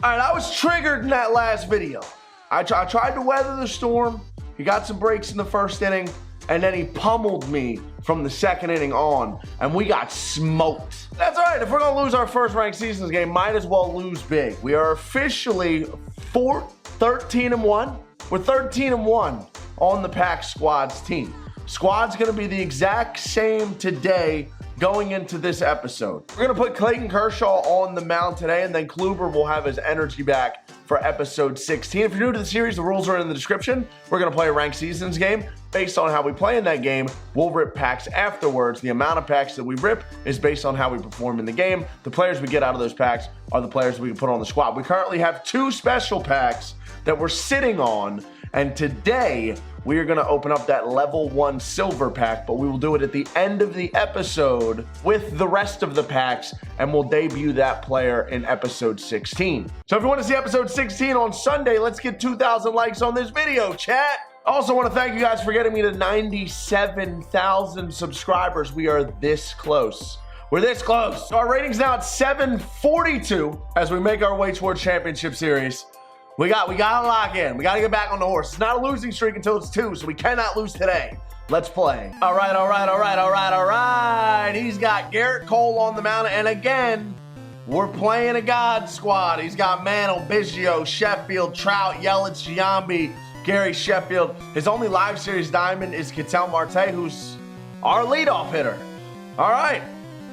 All right, I was triggered in that last video. I tried to weather the storm. He got some breaks in the first inning, and then he pummeled me from the second inning on, and we got smoked. That's all right. If we're going to lose our first ranked seasons game, might as well lose big. We are officially 13-1. We're 13-1 on the Pack Squad's team. Squad's going to be the exact same today going into this episode. We're going to put Clayton Kershaw on the mound today, and then Kluber will have his energy back for episode 16. If you're new to the series, the rules are in the description. We're going to play a ranked seasons game. Based on how we play in that game, we'll rip packs afterwards. The amount of packs that we rip is based on how we perform in the game. The players we get out of those packs are the players we can put on the squad. We currently have 2 special packs that we're sitting on, and today we are going to open up that level 1 silver pack, but we will do it at the end of the episode with the rest of the packs, and we'll debut that player in episode 16. So if you want to see episode 16 on Sunday, let's get 2,000 likes on this video, chat. I also want to thank you guys for getting me to 97,000 subscribers. We are this close. We're this close. So our rating's now at 742 as we make our way towards Championship Series. We gotta lock in. We gotta get back on the horse. It's not a losing streak until it's 2, so we cannot lose today. Let's play. All right. He's got Garrett Cole on the mound, and again, we're playing a God squad. He's got Mantle, Biggio, Sheffield, Trout, Yelich, Giambi, Gary Sheffield. His only live series diamond is Ketel Marte, who's our leadoff hitter. All right.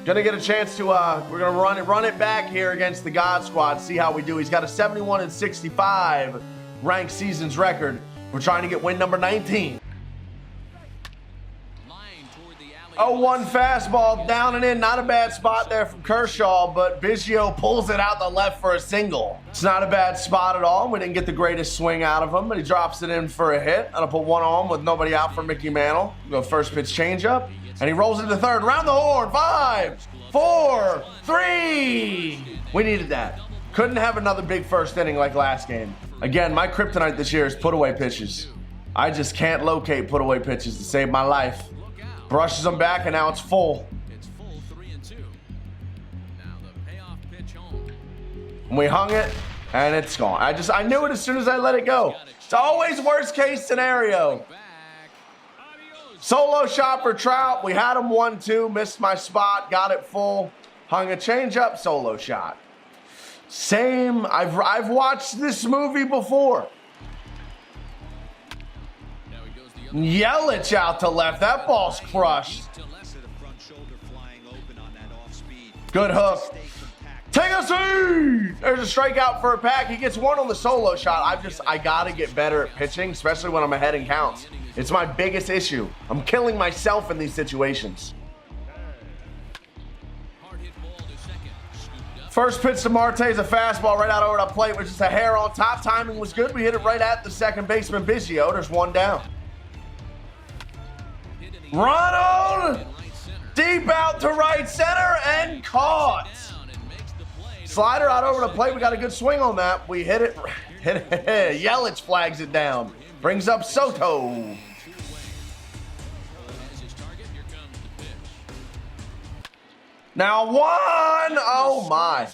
Gonna get a chance to, we're gonna run it back here against the God Squad, see how we do. He's got a 71-65 ranked seasons record. We're trying to get win number 19. 0-1 fastball, down and in. Not a bad spot there from Kershaw, but Biggio pulls it out the left for a single. It's not a bad spot at all. We didn't get the greatest swing out of him, but he drops it in for a hit. I'll put one on with nobody out for Mickey Mantle. Go first pitch changeup. And he rolls into third. Round the horn. 5, 4, 3. We needed that. Couldn't have another big first inning like last game. Again, my kryptonite this year is put away pitches. I just can't locate put away pitches to save my life. Brushes them back, and now it's full. And we hung it, and it's gone. I knew it as soon as I let it go. It's always worst case scenario. Solo shot for Trout. We had him 1-2. Missed my spot. Got it full. Hung a changeup. Solo shot. Same. I've watched this movie before. Yelich out to left. That ball's crushed. Good hook. Take a seat. There's a strikeout for a pack. He gets one on the solo shot. I got to get better at pitching, especially when I'm ahead in counts. It's my biggest issue. I'm killing myself in these situations. First pitch to Marte is a fastball right out over the plate, which is a hair on top. Timing was good. We hit it right at the second baseman, Biggio. There's one down. Run on! Deep out to right center and caught. Slider out over the plate. We got a good swing on that. We hit it. Yelich flags it down. Brings up Soto. Now 1. Oh my.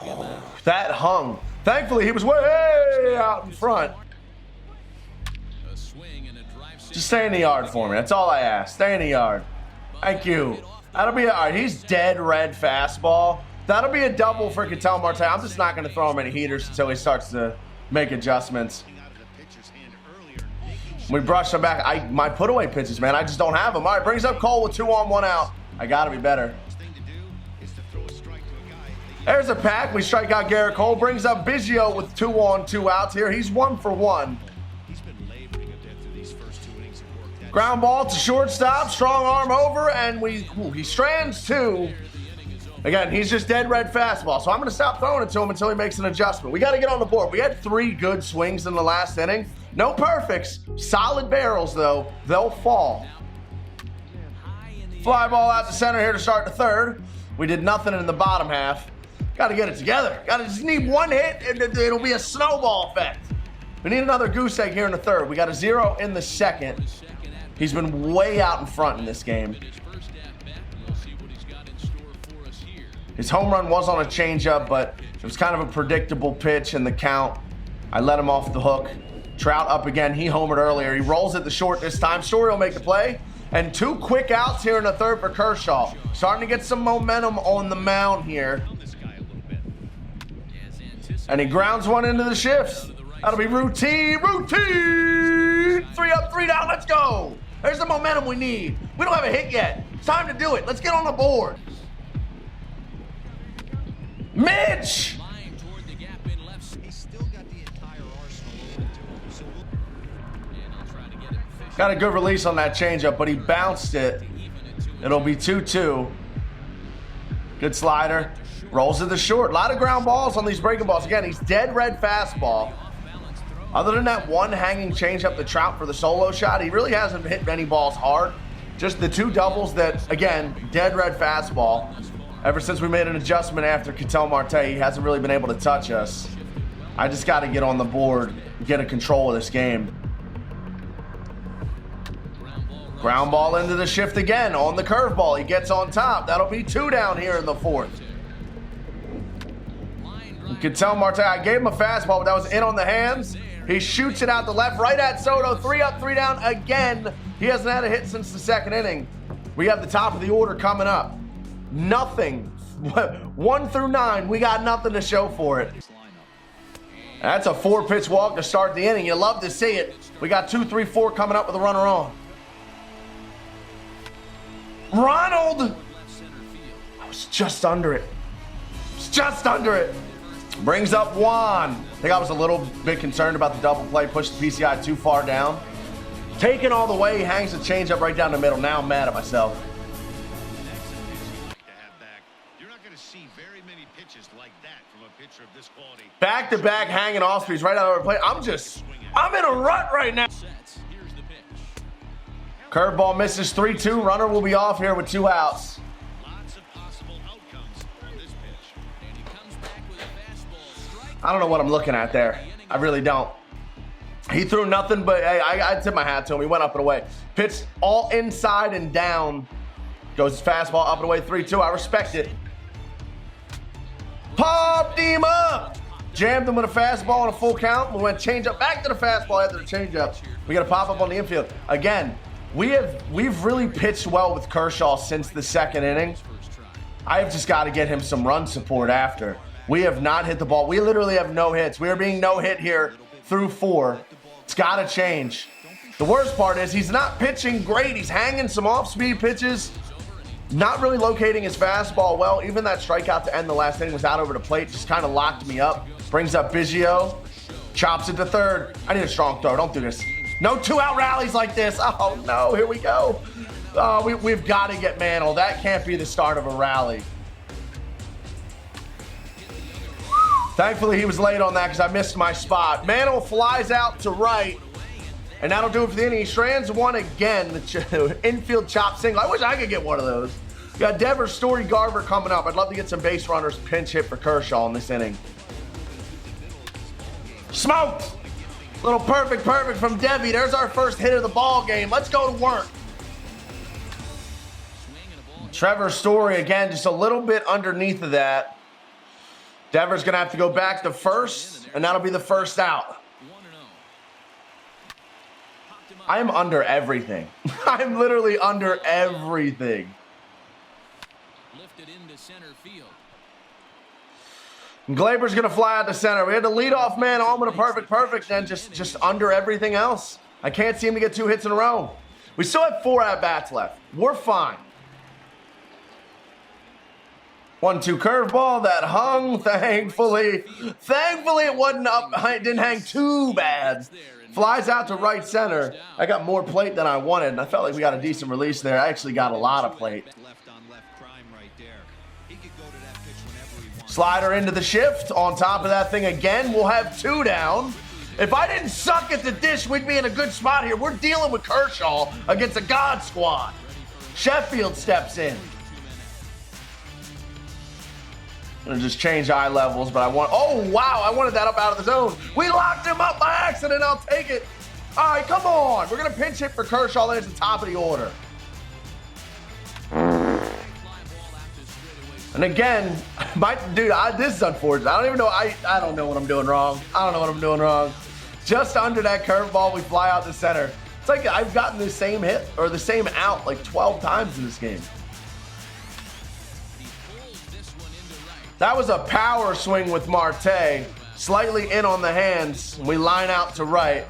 Oh, that hung. Thankfully, he was way out in front. Just stay in the yard for me. That's all I ask. Stay in the yard. Thank you. That'll be all right. He's dead red fastball. That'll be a double for Ketel Marte. I'm just not going to throw him any heaters until he starts to make adjustments. We brush him back. My put away pitches, man. I just don't have them. All right, brings up Cole with 2 on, 1 out. I got to be better. There's a pack. We strike out Garrett Cole. Brings up Biggio with 2 on, 2 outs here. He's 1 for 1. Ground ball to shortstop. Strong arm over, and he strands 2. Again, he's just dead red fastball, so I'm going to stop throwing it to him until he makes an adjustment. We got to get on the board. We had 3 good swings in the last inning. No perfects. Solid barrels, though. They'll fall. Fly ball out to center here to start the third. We did nothing in the bottom half. Got to get it together. Got to just need 1 hit, and it'll be a snowball effect. We need another goose egg here in the third. We got a 0 in the second. He's been way out in front in this game. His home run was on a changeup, but it was kind of a predictable pitch in the count. I let him off the hook. Trout up again. He homered earlier. He rolls it to short this time. Story will make the play. And 2 quick outs here in the third for Kershaw. Starting to get some momentum on the mound here. And he grounds one into the shifts. That'll be routine. 3 up, 3 down. Let's go. There's the momentum we need. We don't have a hit yet. It's time to do it. Let's get on the board. Mitch! Got a good release on that changeup, but he bounced it. It'll be 2-2. Good slider. Rolls it to short. A lot of ground balls on these breaking balls. Again, he's dead red fastball. Other than that one hanging changeup to Trout for the solo shot, he really hasn't hit many balls hard. Just the 2 doubles that, again, dead red fastball. Ever since we made an adjustment after Ketel Marte, he hasn't really been able to touch us. I just got to get on the board, get a control of this game. Ground ball into the shift again on the curveball. He gets on top. That'll be 2 down here in the 4th. You can tell Marte, I gave him a fastball, but that was in on the hands. He shoots it out the left, right at Soto. 3 up, 3 down again. He hasn't had a hit since the 2nd inning. We have the top of the order coming up. Nothing. 1 through 9, we got nothing to show for it. That's a 4-pitch walk to start the inning. You love to see it. We got 2, 3, 4 coming up with a runner on. Ronald! I was just under it. Just under it. Brings up Juan. I think I was a little bit concerned about the double play. Pushed the PCI too far down. Taken all the way. He hangs the changeup right down the middle. Now I'm mad at myself. Back-to-back hanging off speeds right out of our plate. I'm in a rut right now. Curveball misses 3-2. Runner will be off here with 2 outs. I don't know what I'm looking at there. I really don't. He threw nothing, but hey, I tip my hat to him. He went up and away. Pitched all inside and down. Goes fastball up and away, 3-2. I respect it. Popped him up. Jammed him with a fastball on a full count. We went changeup back to the fastball after the changeup. We got a pop up on the infield. Again, we've really pitched well with Kershaw since the 2nd inning. I've just got to get him some run support after. We have not hit the ball. We literally have no hits. We are being no hit here through 4. It's got to change. The worst part is he's not pitching great. He's hanging some off-speed pitches. Not really locating his fastball well. Even that strikeout to end the last inning was out over the plate. Just kind of locked me up. Brings up Biggio. Chops it to 3rd. I need a strong throw. Don't do this. No 2-out rallies like this. Oh, no. Here we go. We've got to get Mantle. That can't be the start of a rally. Thankfully, he was late on that because I missed my spot. Mantle flies out to right, and that'll do it for the inning. He strands one again, the infield chop single. I wish I could get one of those. We got Trevor Story LS coming up. I'd love to get some base runners pinch hit for Kershaw in this inning. Smoked! Little perfect from Debbie. There's our first hit of the ball game. Let's go to work. Trevor Story, again, just a little bit underneath of that. Devers going to have to go back to first, and that'll be the first out. I am under everything. I'm literally under everything. Glaber's going to fly out to center. We had the leadoff man on with a perfect, and just under everything else. I can't seem to get 2 hits in a row. We still have 4 at-bats left. We're fine. 1-2 curveball that hung, thankfully. Thankfully it wasn't up, it didn't hang too bad. Flies out to right center. I got more plate than I wanted, and I felt like we got a decent release there. I actually got a lot of plate. Slider into the shift. On top of that thing again, we'll have 2 down. If I didn't suck at the dish, we'd be in a good spot here. We're dealing with Kershaw against a God squad. Sheffield steps in. I'm gonna just change eye levels, but oh wow, I wanted that up out of the zone. We locked him up by accident, I'll take it. All right, come on. We're gonna pinch hit for Kershaw, then it's the top of the order. And again, this is unfortunate. I don't even know. I don't know what I'm doing wrong. I don't know what I'm doing wrong. Just under that curveball, we fly out the center. It's like I've gotten the same hit or the same out like 12 times in this game. That was a power swing with Marte. Slightly in on the hands. And we line out to right.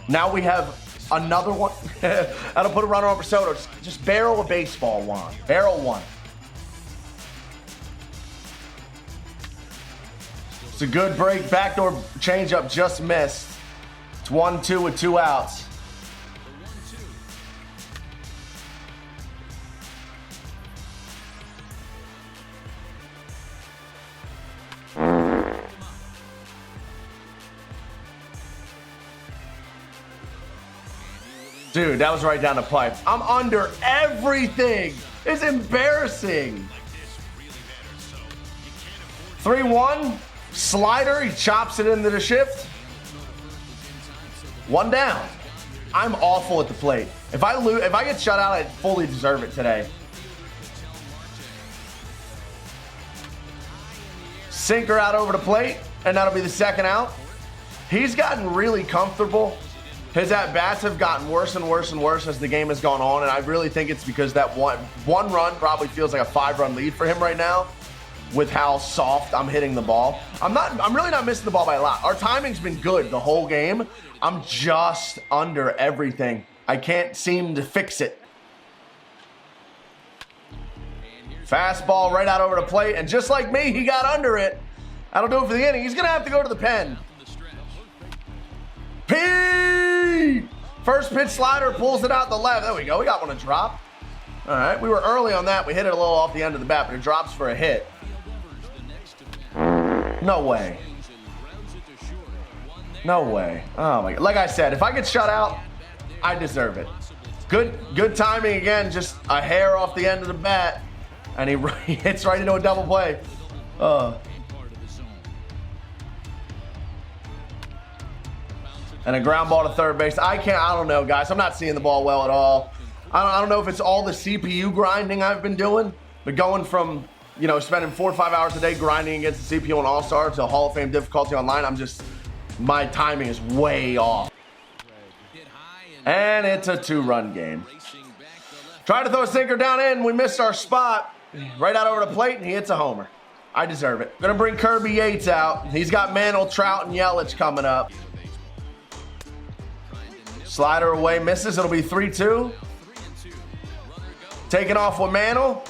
Now we have another one. That'll put a runner on for Soto. Just barrel a baseball, Juan. Barrel one. It's a good break. Backdoor changeup just missed. It's 1-2 with 2 outs. Dude, that was right down the pipe. I'm under everything. It's embarrassing. 3-1. Slider, he chops it into the shift. 1 down. I'm awful at the plate. If I get shut out, I fully deserve it today. Sinker out over the plate, and that'll be the 2nd out. He's gotten really comfortable. His at-bats have gotten worse and worse and worse as the game has gone on, and I really think it's because that one run probably feels like a 5-run lead for him right now with how soft I'm hitting the ball. I'm really not missing the ball by a lot. Our timing's been good the whole game. I'm just under everything. I can't seem to fix it. Fastball right out over the plate, and just like me, he got under it. That'll do it for the inning. He's gonna have to go to the pen. Pete! First pitch slider, pulls it out the left. There we go. We got one to drop. All right, we were early on that. We hit it a little off the end of the bat, but it drops for a hit. No way. No way. Oh my God. Like I said, if I get shut out, I deserve it. Good timing again. Just a hair off the end of the bat, and he hits right into a double play. And a ground ball to third base. I don't know, guys. I'm not seeing the ball well at all. I don't know if it's all the CPU grinding I've been doing, but going from, spending 4 or 5 hours a day grinding against the CPU and All-Star to Hall of Fame difficulty online, my timing is way off. And it's a 2-run game. Tried to throw a sinker down in. We missed our spot. Right out over the plate, and he hits a homer. I deserve it. Gonna bring Kirby Yates out. He's got Mantle, Trout, and Yelich coming up. Slider away, misses. It'll be 3-2. Taking off with Mantle.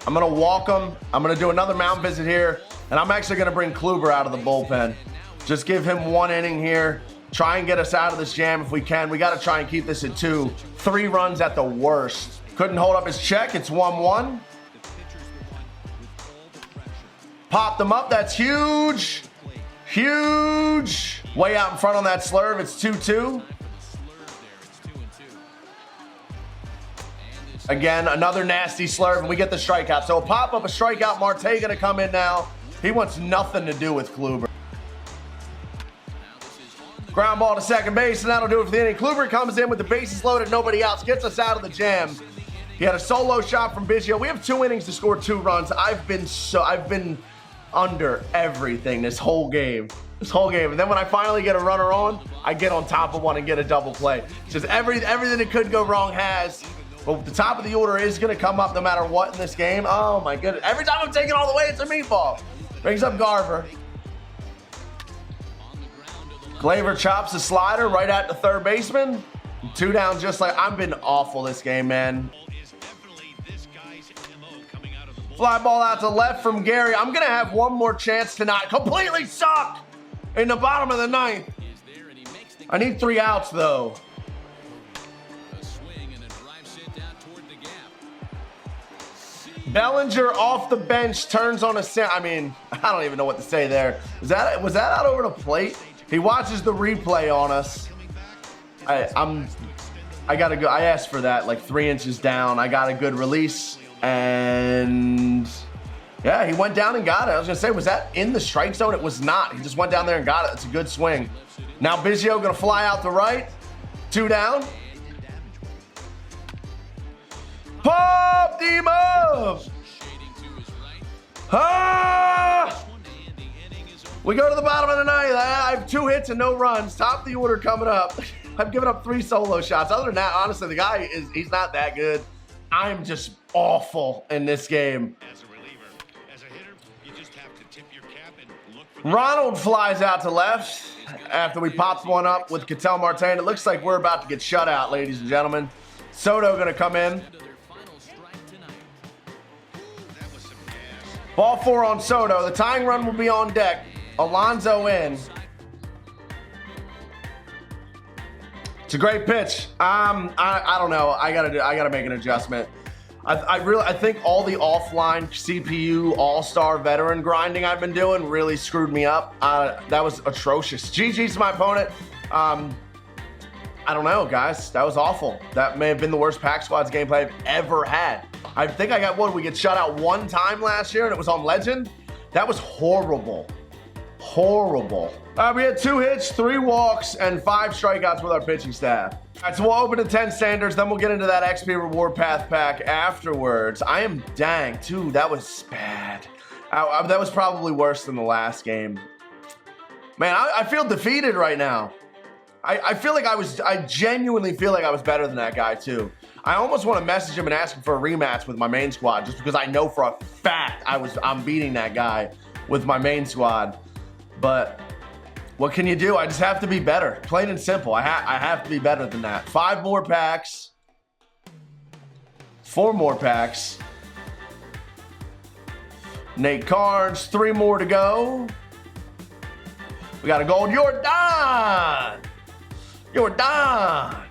I'm going to walk him. I'm going to do another mound visit here. And I'm actually going to bring Kluber out of the bullpen. Just give him 1 inning here. Try and get us out of this jam if we can. We got to try and keep this at 2. 3 runs at the worst. Couldn't hold up his check. It's 1-1. Popped them up. That's huge. Huge. Way out in front on that slurve. It's 2-2. Again, another nasty slurve, and we get the strikeout. So a pop-up, a strikeout. Marte going to come in now. He wants nothing to do with Kluber. Ground ball to second base, and that'll do it for the inning. Kluber comes in with the bases loaded, nobody else. Gets us out of the jam. He had a solo shot from Biggio. We have 2 innings to score 2 runs. I've been under everything this whole game. And then when I finally get a runner on, I get on top of one and get a double play. It's just everything that could go wrong has. But the top of the order is going to come up no matter what in this game. Oh my goodness. Every time I'm taking all the way, it's a meatball. Brings up Garver. Glaver chops the slider right at the third baseman. 2 down just like I've been awful this game, man. Fly ball out to left from Gary. I'm going to have one more chance to not completely suck in the bottom of the 9th. I need 3 outs, though. Bellinger off the bench, turns on a center. I mean, I don't even know what to say there. Was that out over the plate? He watches the replay on us. I gotta go. I asked for that, like 3 inches down. I got a good release. And yeah, he went down and got it. I was gonna say, was that in the strike zone? It was not. He just went down there and got it. It's a good swing. Now Biggio gonna fly out to right. 2 down. Pop the move. Ah! We go to the bottom of the ninth. I have 2 hits and no runs. Top of the order coming up. I've given up 3 solo shots. Other than that, honestly, the guy he's not that good. I'm just awful in this game. As a reliever, as a hitter, you just have to tip your cap and look for Ronald flies out to left after we popped one up with Ketel Martin. It looks like we're about to get shut out, ladies and gentlemen. Soto gonna come in. Ball 4 on Soto. The tying run will be on deck. Alonso in. It's a great pitch. I don't know. I gotta make an adjustment. I think all the offline CPU all-star veteran grinding I've been doing really screwed me up. That was atrocious. GG's to my opponent. I don't know, guys. That was awful. That may have been the worst Pack Squads gameplay I've ever had. I think I got we get shut out 1 time last year and it was on Legend. That was horrible. Horrible. We had 2 hits, 3 walks, and 5 strikeouts with our pitching staff. All right, so we'll open to 10 standards, then we'll get into that XP reward path pack afterwards. I am dang, dude, that was bad. That was probably worse than the last game. Man, I feel defeated right now. I feel like I genuinely feel like I was better than that guy too. I almost want to message him and ask him for a rematch with my main squad just because I know for a fact I'm beating that guy with my main squad. But what can you do? I just have to be better. Plain and simple. I have to be better than that. 5 more packs. 4 more packs. Nate Cards. 3 more to go. We got a gold. You're done. You're done.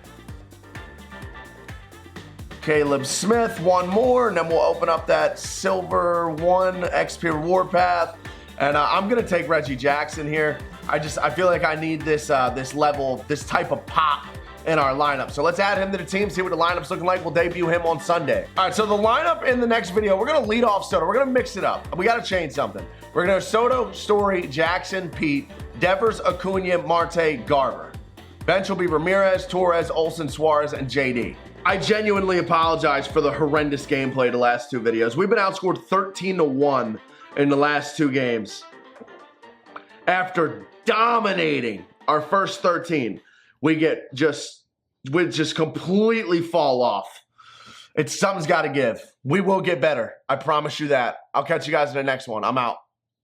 Caleb Smith. 1 more. And then we'll open up that silver 1 XP reward path. And I'm gonna take Reggie Jackson here. I feel like I need this level, this type of pop in our lineup. So let's add him to the team, see what the lineup's looking like. We'll debut him on Sunday. All right, so the lineup in the next video, we're gonna lead off Soto. We're gonna mix it up. We gotta change something. We're gonna have Soto, Story, Jackson, Pete, Devers, Acuna, Marte, Garver. Bench will be Ramirez, Torres, Olsen, Suarez, and JD. I genuinely apologize for the horrendous gameplay the last 2 videos. We've been outscored 13-1 in the last 2 games. After dominating our first 13, we just completely fall off. Something's got to give. We will get better. I promise you that. I'll catch you guys in the next one. I'm out.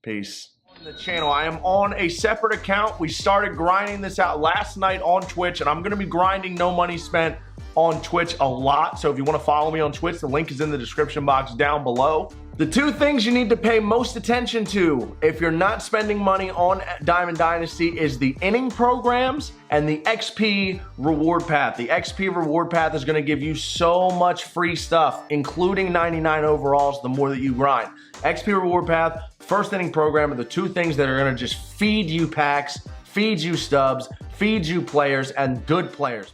Peace. On the channel, I am on a separate account. We started grinding this out last night on Twitch, and I'm going to be grinding no money spent on Twitch a lot. So if you want to follow me on Twitch, the link is in the description box down below. The 2 things you need to pay most attention to if you're not spending money on Diamond Dynasty is the inning programs and the XP reward path. The XP reward path is going to give you so much free stuff, including 99 overalls the more that you grind. XP reward path, first inning program are the 2 things that are going to just feed you packs, feed you stubs, feed you players, and good players.